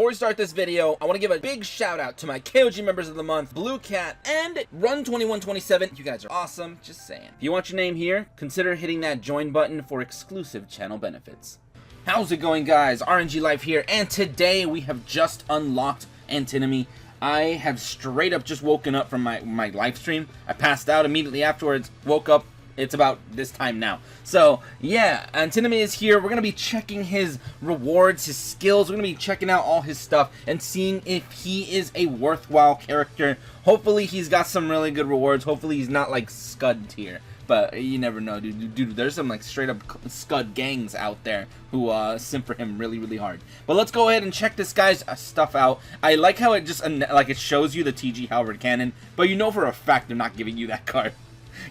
before we start this video, I want to give a big shout out to my KOG members of the month, Blue Cat and Run2127. You guys are awesome, just saying. If you want your name here, consider hitting that join button for exclusive channel benefits. How's it going, guys? RNG Life here, and today we have just unlocked Antinomy. I have straight up just woken up from my live stream. I passed out immediately afterwards, woke up. It's about this time now. So, yeah, Antinomy is here. We're going to be checking his rewards, his skills. We're going to be checking out all his stuff and seeing if he is a worthwhile character. Hopefully, he's got some really good rewards. Hopefully, he's not, like, Scud tier. But you never know, dude. There's some, like, straight-up Scud gangs out there who simp for him really, really hard. But let's go ahead and check this guy's stuff out. I like how it just, like, it shows you the TG Halberd Cannon. But you know for a fact they're not giving you that card.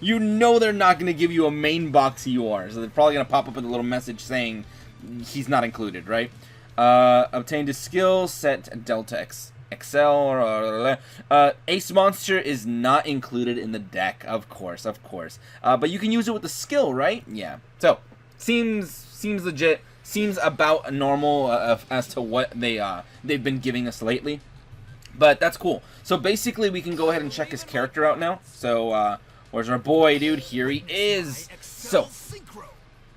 You know they're not going to give you a main box EUR, so they're probably going to pop up with a little message saying he's not included, right? Obtained a skill, set Delta XL, Ace Monster is not included in the deck, of course. But you can use it with the skill, right? Yeah. So, seems legit, seems about normal as to what they've been giving us lately. But that's cool. So basically, we can go ahead and check his character out now. So, where's our boy, dude? Here he is. So,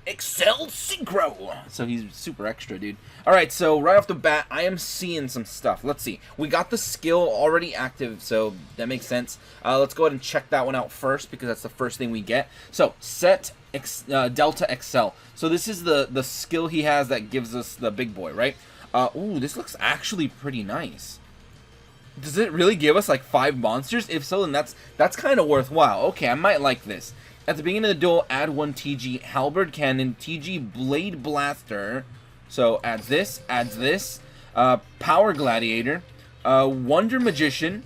Excel Synchro. So he's super extra, dude. Alright, so right off the bat, I am seeing some stuff. Let's see. We got the skill already active, so that makes sense. Let's go ahead and check that one out first, because that's the first thing we get. So, set Delta XL. So this is the skill he has that gives us the big boy, right? Ooh, this looks actually pretty nice. Does it really give us like 5 monsters? If so, then that's kind of worthwhile. Okay, I might like this. At the beginning of the duel, add 1 TG Halberd Cannon, TG Blade Blaster. So adds this, Power Gladiator, Wonder Magician,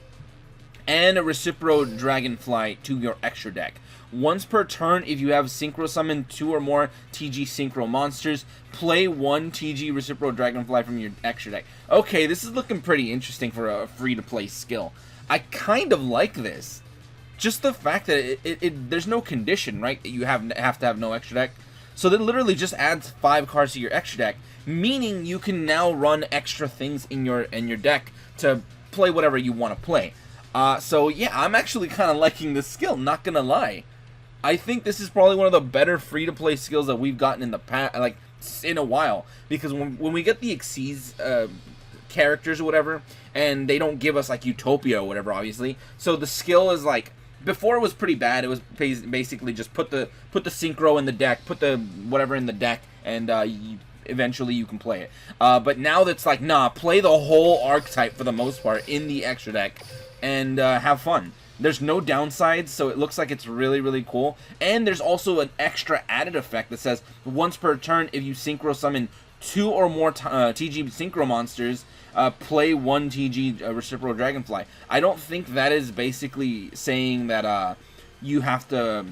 and a Recipro Dragonfly to your extra deck. Once per turn, if you have Synchro Summon 2 or more TG Synchro monsters, play 1 TG Recipro Dragonfly from your extra deck. Okay, this is looking pretty interesting for a free-to-play skill. I kind of like this. Just the fact that there's no condition, right? That you have to have no extra deck. So that literally just adds 5 cards to your extra deck, meaning you can now run extra things in your deck to play whatever you want to play. So yeah, I'm actually kind of liking this skill, not gonna lie. I think this is probably one of the better free-to-play skills that we've gotten in the past, like, in a while. Because when we get the Xyz characters or whatever, and they don't give us, like, Utopia or whatever, obviously. So the skill is, like, before it was pretty bad. It was basically just put the Synchro in the deck, put the whatever in the deck, and eventually you can play it. But now that's like, nah, play the whole archetype for the most part in the extra deck, and have fun. There's no downsides, so it looks like it's really, really cool. And there's also an extra added effect that says, once per turn, if you Synchro Summon 2 or more TG Synchro monsters, play 1 TG Recipro Dragonfly. I don't think that is basically saying that you have to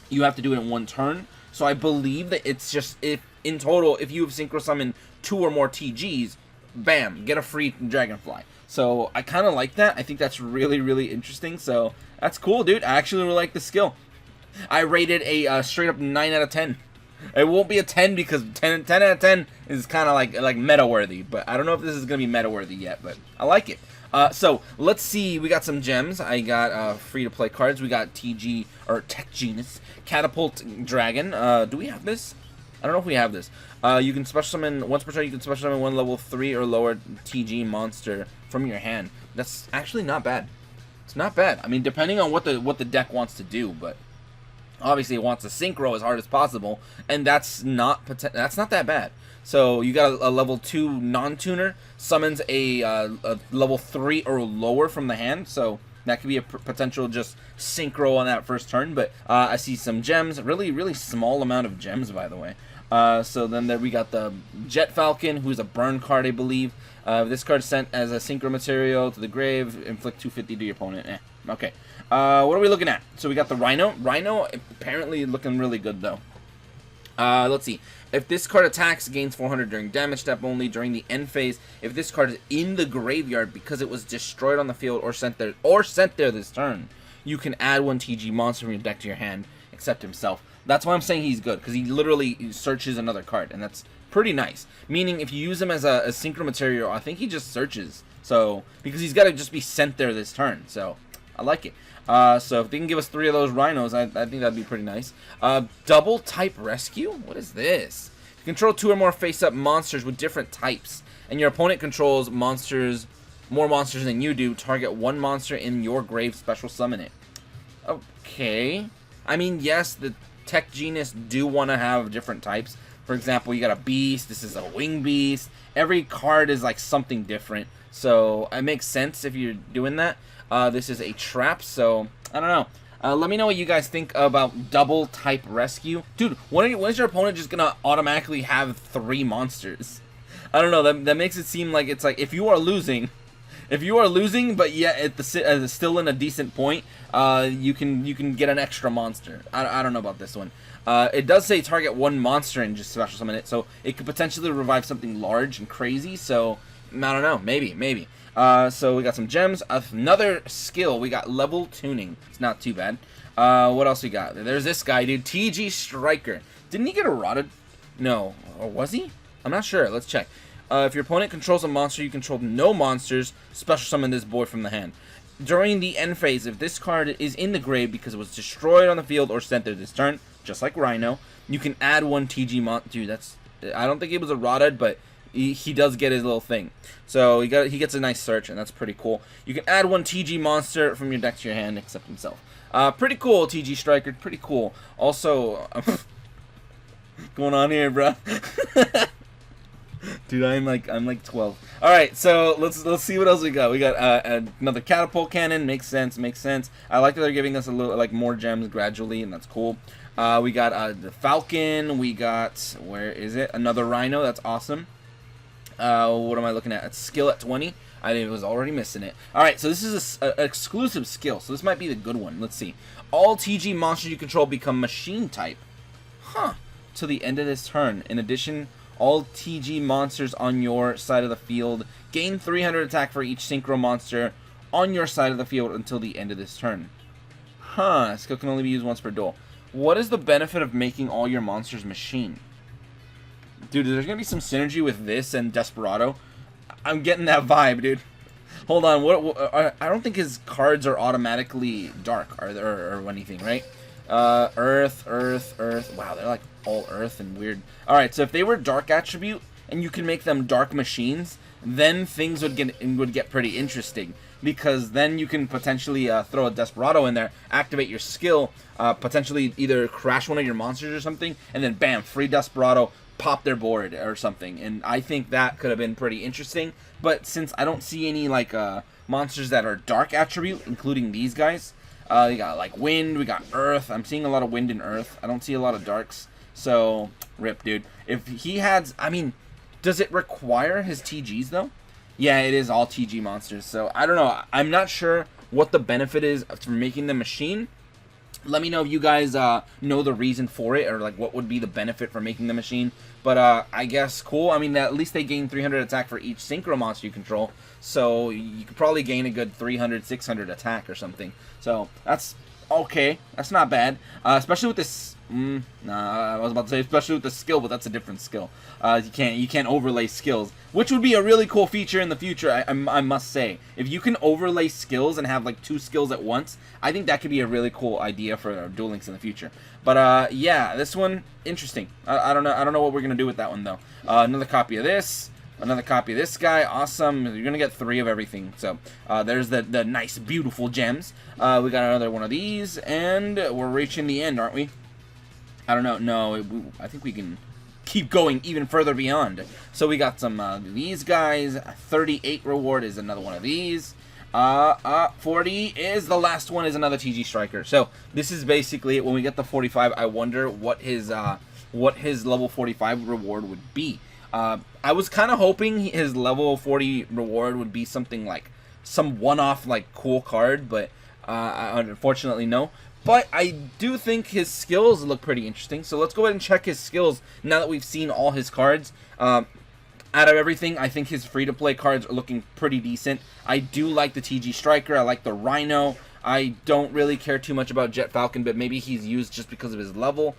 do it in 1 turn. So I believe that it's just, if in total, if you have Synchro Summon 2 or more TGs, bam, get a free Dragonfly. So I kind of like that. I think that's really, really interesting. So that's cool, dude. I actually really like the skill. I rated a straight up 9 out of 10. It won't be a 10 because 10 out of 10 is kind of like meta worthy. But I don't know if this is going to be meta worthy yet, but I like it. So let's see. We got some gems. I got free to play cards. We got TG or Tech Genus Catapult Dragon. Do we have this? I don't know if we have this. You can special summon once per turn. You can special summon 1 level 3 or lower TG monster from your hand. That's actually not bad. It's not bad. I mean, depending on what the deck wants to do, but obviously it wants to synchro as hard as possible, and that's not that bad. So you got a level 2 non-tuner summons a level 3 or lower from the hand. So that could be a potential just synchro on that first turn. But I see some gems. Really, really small amount of gems, by the way. So then there we got the Jet Falcon, who's a burn card, I believe. This card sent as a synchro material to the grave. Inflict 250 to your opponent. Okay. What are we looking at? So we got the Rhino. Rhino apparently looking really good, though. Let's see. If this card attacks, gains 400 during damage step only during the end phase. If this card is in the graveyard because it was destroyed on the field or sent there this turn, you can add 1 TG monster from your deck to your hand, except himself. That's why I'm saying he's good, because he literally searches another card, and that's pretty nice. Meaning, if you use him as a synchro material, I think he just searches. So, because he's got to just be sent there this turn. So, I like it. So, if they can give us 3 of those rhinos, I think that'd be pretty nice. Double type rescue? What is this? You control 2 or more face-up monsters with different types. And your opponent controls more monsters than you do. Target 1 monster in your grave, special summon it. Okay. I mean, yes, the tech genius do want to have different types. For example, you got a beast. This is a wing beast. Every card is like something different. So it makes sense if you're doing that. This is a trap. So I don't know. Let me know what you guys think about double type rescue. Dude, when is your opponent just going to automatically have 3 monsters? I don't know. That makes it seem like it's like if you are losing, but yet at the still in a decent point, you can get an extra monster. I don't know about this one. It does say target 1 monster and just special summon it, so it could potentially revive something large and crazy. So I don't know, maybe. So we got some gems, another skill. We got level tuning. It's not too bad. What else we got? There's this guy, dude. TG Striker. Didn't he get eroded? No, or was he? I'm not sure. Let's check. If your opponent controls a monster, you control no monsters. Special summon this boy from the hand. During the end phase, if this card is in the grave because it was destroyed on the field or sent there this turn, just like Rhino, you can add 1 TG Dude, I don't think he was eroded, but he does get his little thing. So he gets a nice search, and that's pretty cool. You can add 1 TG monster from your deck to your hand, except himself. Pretty cool, TG Striker. Pretty cool. Also, going on here, bro. Dude, I'm like 12. All right, so let's see what else we got. We got another catapult cannon. Makes sense. I like that they're giving us a little like more gems gradually, and that's cool. We got the falcon. We got, where is it? Another rhino. That's awesome. What am I looking at? It's skill at 20. I was already missing it. All right, so this is an exclusive skill. So this might be the good one. Let's see. All TG monsters you control become machine type. Huh. Till the end of this turn. In addition, all TG monsters on your side of the field gain 300 attack for each synchro monster on your side of the field until the end of this turn. Huh. Skill can only be used once per duel. What is the benefit of making all your monsters machine? Dude, there's going to be some synergy with this and Desperado. I'm getting that vibe, dude. Hold on. I don't think his cards are automatically dark or anything, right? Earth. Wow, they're like all earth and weird. Alright, so if they were dark attribute and you can make them dark machines, then things would get pretty interesting. Because then you can potentially throw a Desperado in there, activate your skill, potentially either crash one of your monsters or something, and then bam, free Desperado, pop their board or something. And I think that could have been pretty interesting. But since I don't see any like monsters that are dark attribute, including these guys, we got like wind, we got earth. I'm seeing a lot of wind and earth. I don't see a lot of darks. So, rip, dude. If he had, I mean, does it require his TGs though? Yeah, it is all TG monsters. So, I don't know. I'm not sure what the benefit is for making the machine. Let me know if you guys know the reason for it, or like what would be the benefit for making the machine. But I guess cool. I mean, at least they gain 300 attack for each synchro monster you control. So you could probably gain a good 300, 600 attack or something. So that's okay. That's not bad. Especially with this. I was about to say especially with the skill, but that's a different skill. You can't overlay skills, which would be a really cool feature in the future. I must say, if you can overlay skills and have like 2 skills at once, I think that could be a really cool idea for Duel Links in the future. But yeah, this one interesting. I don't know what we're gonna do with that one though. Another copy of this. Another copy of this guy. Awesome. You're going to get 3 of everything. So, there's the nice, beautiful gems. We got another one of these. And we're reaching the end, aren't we? I don't know. No, I think we can keep going even further beyond. So, we got some these guys. 38 reward is another one of these. 40 is the last one is another TG Striker. So, this is basically it. When we get the 45, I wonder what his level 45 reward would be. I was kind of hoping his level 40 reward would be something like some one-off like cool card, but unfortunately no. But I do think his skills look pretty interesting, so let's go ahead and check his skills now that we've seen all his cards. Out of everything, I think his free-to-play cards are looking pretty decent. I do like the TG Striker, I like the Rhino, I don't really care too much about Jet Falcon, but maybe he's used just because of his level.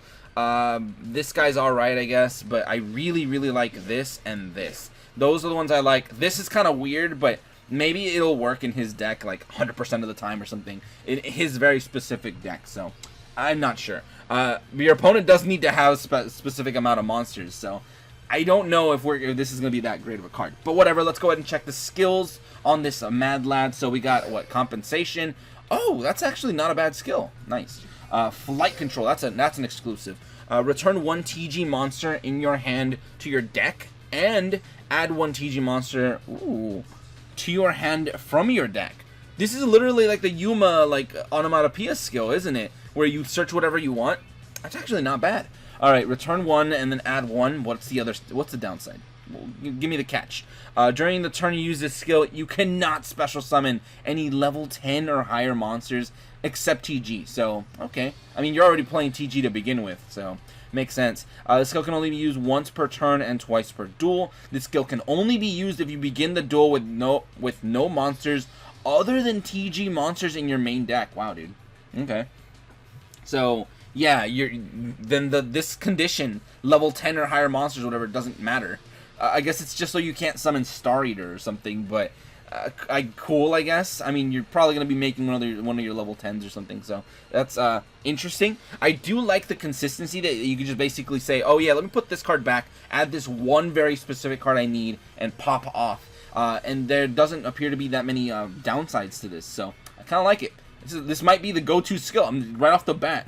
This guy's alright, I guess, but I really, really like this and this. Those are the ones I like. This is kind of weird, but maybe it'll work in his deck like 100% of the time or something. In his very specific deck, so I'm not sure. Your opponent does need to have a specific amount of monsters, so I don't know if this is going to be that great of a card. But whatever, let's go ahead and check the skills on this Mad Lad. So we got, what, compensation. Oh, that's actually not a bad skill. Nice. Flight control, that's an exclusive. Return 1 TG monster in your hand to your deck, and add 1 TG monster to your hand from your deck. This is literally like the Yuma, like, onomatopoeia skill, isn't it? Where you search whatever you want. That's actually not bad. Alright, return 1 and then add 1. What's the downside? Well, give me the catch. During the turn you use this skill, you cannot special summon any level 10 or higher monsters except TG. So, okay. I mean, you're already playing TG to begin with, so makes sense. This skill can only be used once per turn and twice per duel. This skill can only be used if you begin the duel with no monsters other than TG monsters in your main deck. Wow, dude. Okay. So, yeah, this condition, level 10 or higher monsters, whatever, doesn't matter. I guess it's just so you can't summon Star Eater or something, but cool, I guess. I mean, you're probably going to be making one of your level 10s or something, so that's interesting. I do like the consistency that you can just basically say, oh yeah, let me put this card back, add this one very specific card I need, and pop off. And there doesn't appear to be that many downsides to this, so I kind of like it. This might be the go-to skill. I mean, right off the bat.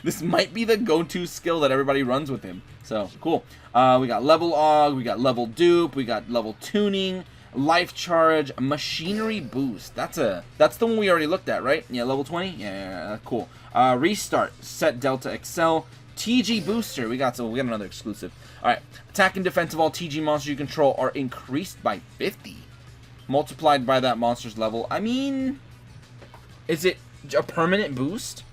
This might be the go-to skill that everybody runs with him. So, cool. We got level aug, we got level dupe, we got level tuning, life charge, machinery boost. That's the one we already looked at, right? Yeah, level 20? Yeah, cool. Restart, set delta excel, TG booster. We got another exclusive. Alright, attack and defense of all TG monsters you control are increased by 50. Multiplied by that monster's level. I mean, is it a permanent boost?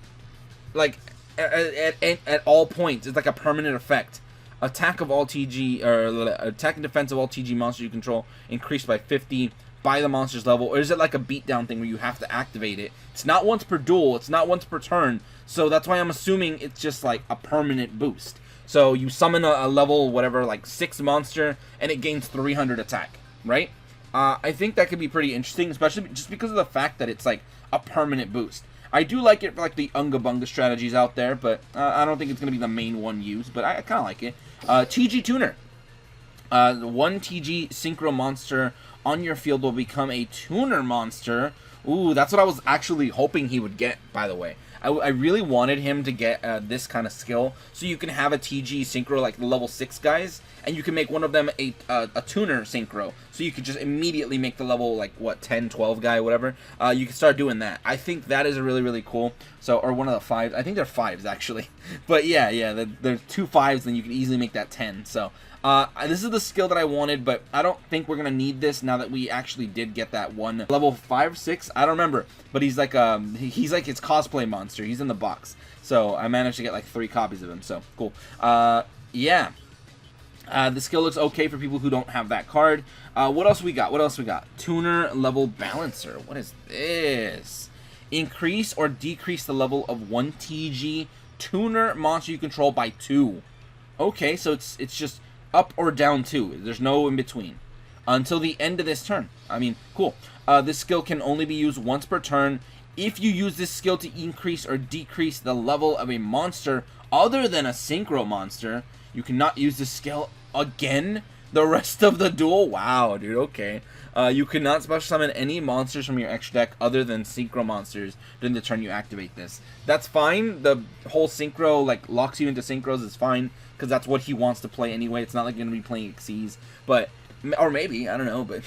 Like, at all points, it's like a permanent effect. Attack of all TG, or attack and defense of all TG monsters you control increased by 50 by the monster's level, or is it like a beatdown thing where you have to activate it? It's not once per duel, it's not once per turn, so that's why I'm assuming it's just like a permanent boost. So you summon a level, whatever, like 6 monster, and it gains 300 attack, right? I think that could be pretty interesting, especially just because of the fact that it's like a permanent boost. I do like it for like the Unga Bunga strategies out there, but I don't think it's going to be the main one used, but I kind of like it. TG Tuner. 1 TG Synchro monster on your field will become a tuner monster. Ooh, that's what I was actually hoping he would get, by the way. I really wanted him to get this kind of skill, so you can have a TG Synchro like the level 6 guys, and you can make one of them a tuner Synchro, so you could just immediately make the level, like, what, 10, 12 guy, whatever. You can start doing that. I think that is really, really cool. So, or one of the 5s. I think they're 5s, actually. But yeah, there's 2 5s, then you can easily make that 10. So, this is the skill that I wanted, but I don't think we're going to need this now that we actually did get that one. Level 5, 6? I don't remember. But he's like his cosplay monster. He's in the box. So, I managed to get like 3 copies of him. So, cool. Yeah. The skill looks okay for people who don't have that card. What else we got? Tuner level balancer. What is this? Increase or decrease the level of 1 TG tuner monster you control by 2. Okay, so it's just up or down 2. There's no in between. Until the end of this turn. I mean, cool. This skill can only be used once per turn. If you use this skill to increase or decrease the level of a monster other than a synchro monster, you cannot use this skill again the rest of the duel. Wow, dude, okay. You cannot special summon any monsters from your extra deck other than synchro monsters during the turn you activate this. That's fine. The whole synchro, like, locks you into synchros is fine, because that's what he wants to play anyway. It's not like you're going to be playing Xyz, but, or maybe, I don't know, but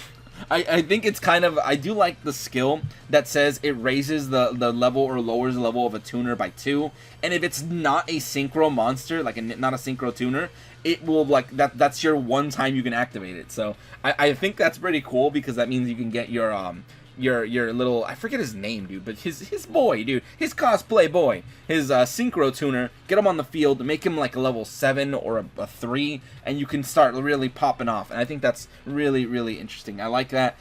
I think it's kind of, I do like the skill that says it raises the level or lowers the level of a tuner by 2, and if it's not a synchro monster, like not a synchro tuner, it will, like, that's your one time you can activate it. So I think that's pretty cool, because that means you can get your your little, I forget his name, dude, but his boy, dude, his cosplay boy, his synchro tuner, get him on the field, make him like a level 7 or a 3, and you can start really popping off. And I think that's really, really interesting. I like that.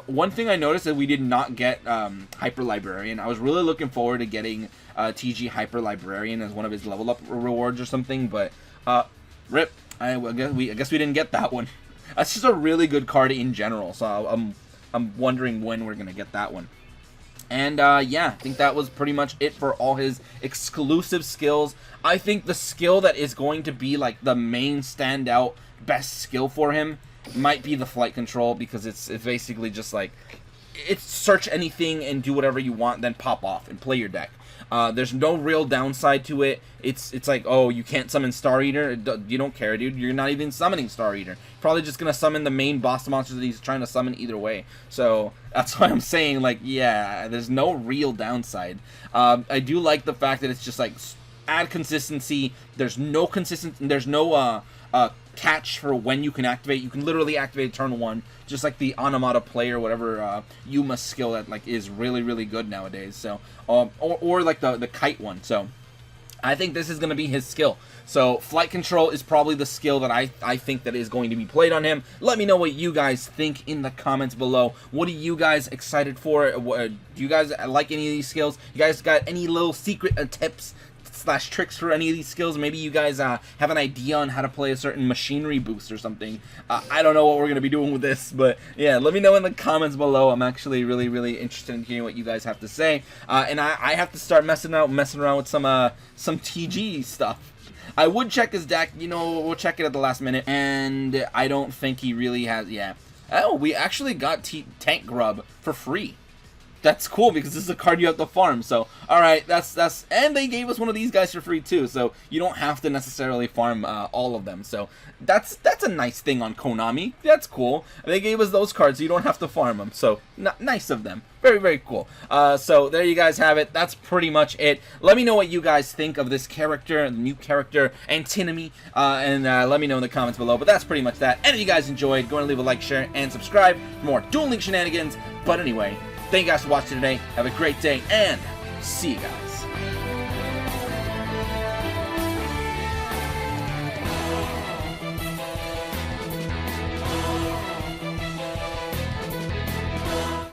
One thing I noticed that we did not get Hyper Librarian. I was really looking forward to getting TG Hyper Librarian as one of his level up rewards or something, but rip. I guess we didn't get that one. That's just a really good card in general, so I'm wondering when we're gonna get that one. And yeah, I think that was pretty much it for all his exclusive skills. I think the skill that is going to be like the main standout best skill for him might be the flight control, because it's basically just like, it's search anything and do whatever you want, then pop off and play your deck. There's no real downside to it. It's like, oh, you can't summon Star Eater. You don't care, dude. You're not even summoning Star Eater. Probably just gonna summon the main boss monsters that he's trying to summon either way. So that's why I'm saying, like, yeah, there's no real downside. I do like the fact that it's just like add consistency. There's no catch for when you can activate. You can literally activate turn 1, just like the Onomata play or whatever Yuma skill that like is really, really good nowadays. So or like the kite one. So I think this is going to be his skill. So flight control is probably the skill that I think that is going to be played on him. Let me know what you guys think in the comments below. What are you guys excited for? Do you guys like any of these skills? You guys got any little secret tips / tricks for any of these skills? Maybe you guys have an idea on how to play a certain machinery boost or something. I don't know what we're gonna be doing with this, but yeah, let me know in the comments below. I'm actually really, really interested in hearing what you guys have to say. And I have to start messing around with some TG stuff. I would check his deck, you know, we'll check it at the last minute, and I don't think he really has. Yeah. Oh, we actually got Tank Grub for free. That's cool, because this is a card you have to farm. So, alright, that's and they gave us one of these guys for free too, so you don't have to necessarily farm all of them. So that's a nice thing on Konami. That's cool. They gave us those cards so you don't have to farm them. So nice of them. Very, very cool. So there you guys have it. That's pretty much it. Let me know what you guys think of this character, the new character, Antinomy, and let me know in the comments below. But that's pretty much that. And if you guys enjoyed, go and leave a like, share, and subscribe for more Duel Link shenanigans. But anyway, thank you guys for watching today. Have a great day, and see you guys.